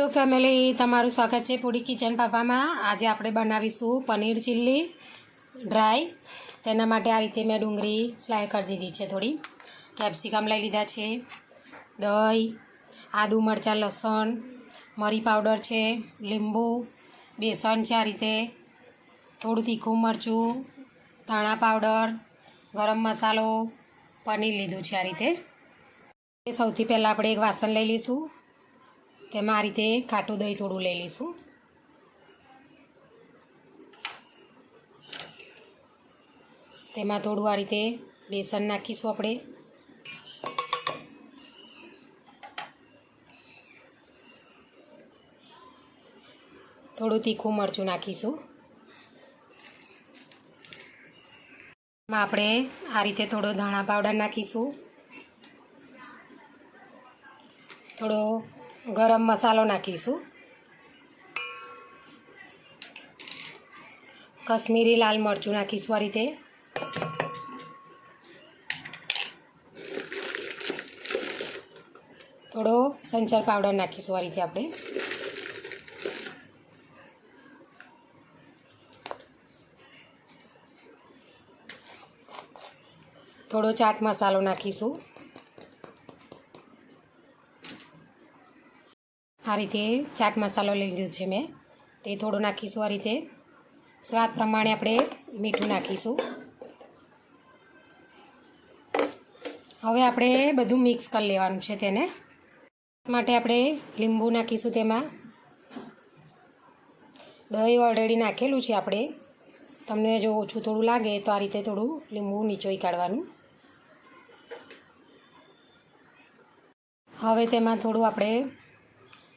તો ફેમિલી તમારું સ્વાગત છે પૂરી કિચન પાપામાં। આજે આપણે બનાવીશું પનીર ચીલ્લી ડ્રાય। તેના માટે આ રીતે મેં ડુંગળી સ્લાઈડ કરી દીધી છે, થોડી કેપ્સિકમ લઈ લીધા છે, દહીં, આદુ મરચાં લસણ, મરી પાવડર છે, લીંબુ, બેસન છે, આ રીતે થોડું તીખું મરચું, ધાણા પાવડર, ગરમ મસાલો, પનીર લીધું છે આ રીતે। સૌથી પહેલાં આપણે એક વાસણ લઈ લઈશું, તેમાં આ રીતે ખાટું દહીં થોડું લઈ લઈશું। તેમાં થોડું આ રીતે બેસન નાખીશું આપણે, થોડું તીખું મરચું નાખીશું। એમાં આપણે આ રીતે થોડો ધાણા પાવડર નાખીશું, થોડો ગરમ મસાલો નાખીશું, કશ્મીરી લાલ મરચું નાખીશું આ રીતે, થોડો સંચર પાવડર નાખીશું આ રીતે આપણે, થોડો ચાટ મસાલો નાખીશું। આ રીતે ચાટ મસાલો લઈ લીધો છે મેં, તે થોડો નાખીશું આ રીતે। સ્વાદ પ્રમાણે આપણે મીઠું નાખીશું। હવે આપણે બધું મિક્સ કરી લેવાનું છે। તેને માટે આપણે લીંબુ નાખીશું, તેમાં દહીં ઓલરેડી નાખેલું છે આપણે, તમને જો ઓછું થોડું લાગે તો આ રીતે થોડું લીંબુ નીચોઈ કાઢવાનું। હવે તેમાં થોડું આપણે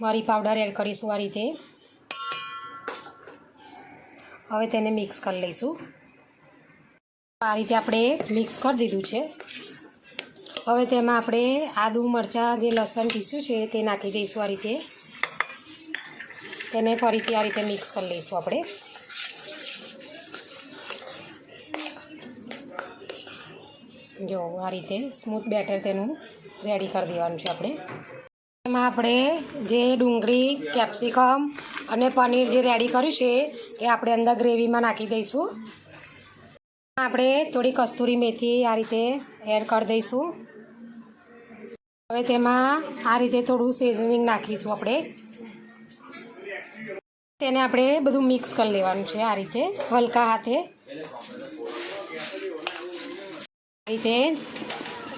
મરી પાવડર એડ કરીશું આ રીતે। હવે તેને મિક્સ કરી લઈશું। આ રીતે આપણે મિક્સ કરી દીધું છે। હવે તેમાં આપણે આદુ મરચાં જે લસણ પીસ્યું છે તે નાખી દઈશું આ રીતે। તેને ફરીથી આ રીતે મિક્સ કરી લઈશું આપણે। જો આ રીતે સ્મૂથ બેટર તેનું રેડી કરી દેવાનું છે આપણે। એમાં આપણે જે ડુંગળી, કેપ્સિકમ અને પનીર જે રેડી કર્યું છે તે આપણે અંદર ગ્રેવીમાં નાખી દઈશું। આપણે થોડી કસ્તુરી મેથી આ રીતે એડ કરી દઈશું। હવે તેમાં આ રીતે થોડું સિઝનિંગ નાખીશું આપણે। તેને આપણે બધું મિક્સ કરી લેવાનું છે આ રીતે હલકા હાથે, આ રીતે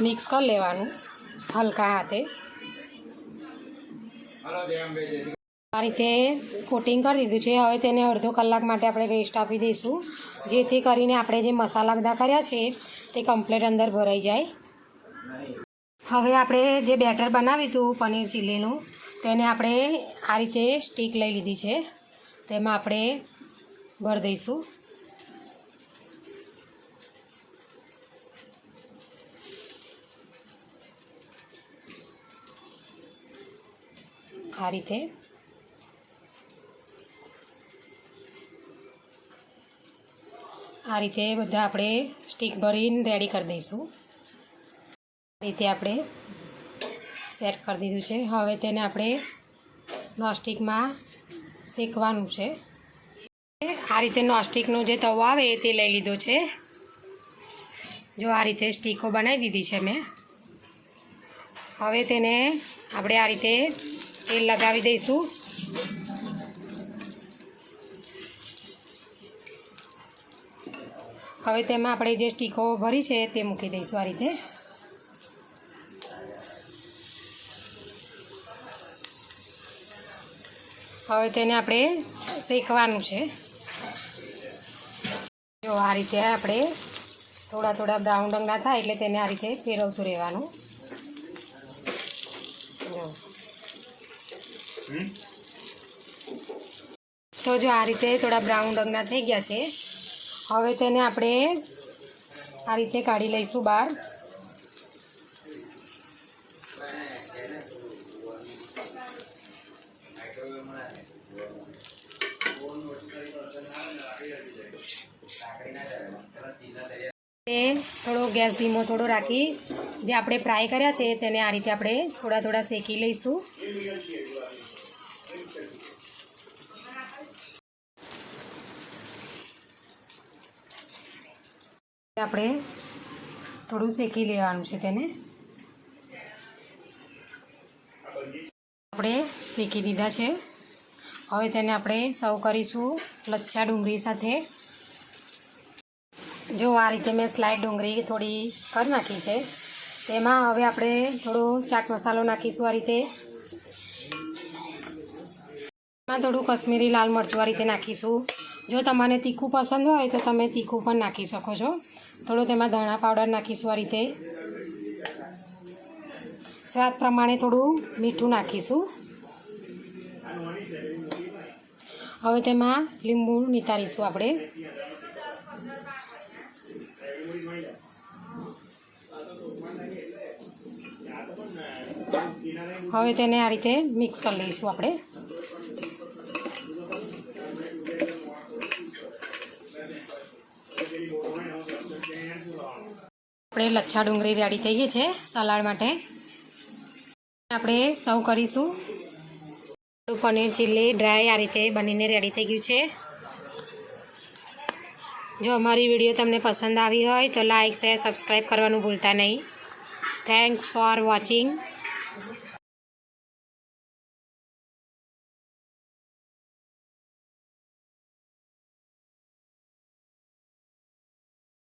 મિક્સ કરી લેવાનું હલકા હાથે। આ રીતે કોટિંગ કરી દીધું છે। હવે તેને અડધો કલાક માટે આપણે રેસ્ટ આપી દઈશું, જેથી કરીને આપણે જે મસાલા બધા કર્યા છે તે કમ્પ્લીટ અંદર ભરાઈ જાય। હવે આપણે જે બેટર બનાવ્યું હતું પનીર ચીલ્લીનું, તેને આપણે આ રીતે સ્ટીક લઈ લીધી છે, તેમાં આપણે ભરી દઈશું। આ રીતે બધા આપણે સ્ટીક ભરીને રેડી કરી દઈશું। આ રીતે આપણે સેટ કરી દીધું છે। હવે તેને આપણે નોનસ્ટિકમાં શેકવાનું છે। આ રીતે નોનસ્ટિકનો જે તવો આવે તે લઈ લીધો છે। જો આ રીતે સ્ટીકો બનાવી દીધી છે મેં। હવે તેને આપણે આ રીતે તેલ લગાવી દઈશું। હવે તેમાં આપણે જે સ્ટીકો ભરી છે તે મૂકી દઈશું આ રીતે। હવે તેને આપણે શેકવાનું છે। જો આ રીતે આપણે થોડા બ્રાઉન રંગના થાય એટલે તેને આ રીતે ફેરવતું રહેવાનું। તો જો આ રીતે થોડા બ્રાઉન રંગના થઈ ગયા છે। હવે તેને આપણે આ રીતે કાઢી લઈશું બહાર। થોડો ગેસ ધીમો થોડો રાખી જે આપણે ફ્રાય કર્યા છે તેને આ રીતે આપણે થોડા શેકી લઈશું। આપણે થોડું શેકી લેવાનું છે તેને. આપણે શેકી દીધા છે. હવે તેને આપણે સર્વ કરીશું લચ્છા ડુંગળી સાથે. જો આ રીતે મેં સ્લાઇડ ડુંગળી થોડી કરી નાખી છે. તેમાં હવે આપણે થોડો ચાટ મસાલો નાખીશું આ રીતે. એમાં થોડું કશ્મીરી લાલ મરચું આ રીતે નાખીશું. જો તમને તીખું પસંદ હોય તો તમે તીખું પણ નાખી શકો છો. થોડો તેમાં ધાણા પાવડર નાખીશું આ રીતે. સ્વાદ પ્રમાણે થોડું મીઠું નાખીશું. હવે તેમાં લીંબુ નિતારીશું આપણે. હવે તેને આ રીતે મિક્સ કરી લઈશું આપણે. આપણે લચ્છા ડુંગળી રેડી થઈ ગઈ છે સલાડ માટે. આપણે સર્વ કરીશું. પનીર ચીલી ડ્રાય આ રીતે બનીને રેડી થઈ ગયું છે. જો અમારી વિડીયો તમને પસંદ આવી હોય તો લાઇક શેર સબસ્ક્રાઈબ કરવાનું ભૂલતા નહીં. Thanks for watching.